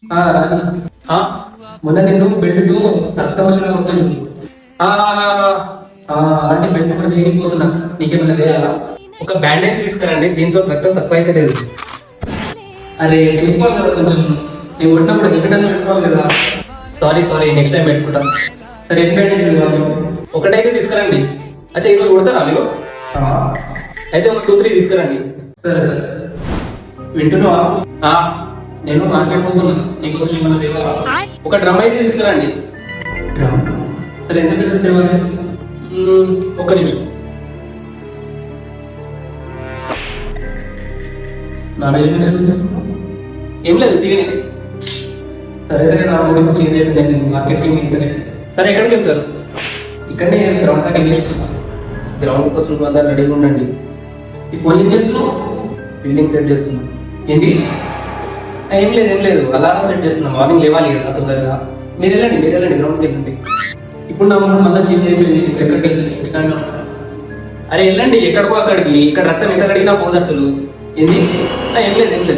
రాని. ఆ, మొన్న నిన్ను బెడ్తో రక్తం వచ్చిన కొట్టలేదు. ఆ, ఆ, అలాంటి బెడ్ కూడా దేనిపోతున్నా నీకేమన్నా చేయాలా? ఒక బ్యాండేజ్ తీసుకురండి, దీంతో రక్తం తక్కువ అయితే లేదు. అరే చూసుకోవాలి కదా కొంచెం, నేను కొట్టినప్పుడు హెల్మెట్ అని పెట్టుకోవాలి కదా. సారీ సారీ, నెక్స్ట్ టైం పెట్టుకుంటాను. సరే ఎన్ని బ్యాండేజ్ కావాలి? ఒకటైతే తీసుకురండి. అచ్చా ఈరోజు కొడతారా మీరు? ఆ, అయితే ఒక 2-3 తీసుకురండి. సరే సరే, వింటున్నావా? ఆ, నేను మార్కెట్ పోతున్నా, నీకోసం ఏమన్నా తేవాలా? ఒక డ్రమ్ అయితే తీసుకురండి. డ్రమ్? సరే ఎంత పెద్ద తేవాలి? ఒక్క నిమిషం. నా మెజర్మెంట్స్ తీసుకున్నా, ఏం లేదు తీయని. సరే సరే, నా మూడు చేంజ్ అయిపోయింది, నేను మార్కెట్కి వెళ్తాను. సరే ఎక్కడికి వెళ్తారు? ఇక్కడనే గ్రౌండ్ దాకా వెళ్ళేస్తాను. గ్రౌండ్ కోసం అందరూ రెడీగా ఉండండి. ఈ ఫోన్ ఏం చేస్తున్నావు? బిల్డింగ్ సెట్ చేస్తున్నావు. ఏంటి? ఏం లేదు ఏం లేదు, అలారం సెట్ చేస్తున్నాం, మార్నింగ్ లేవాలి కదా తొందరగా. మీరు వెళ్ళండి గ్రౌండ్కి వెళ్ళండి. ఇప్పుడు నా మళ్ళీ చేంజ్ అయిపోయింది, ఎక్కడికి వెళ్తుంది? ఇంటికాడ. అరే వెళ్ళండి ఎక్కడికో అక్కడికి, ఇక్కడ రక్తం ఎంత కడిగినా పోదు అసలు. ఏంది? ఏం లేదు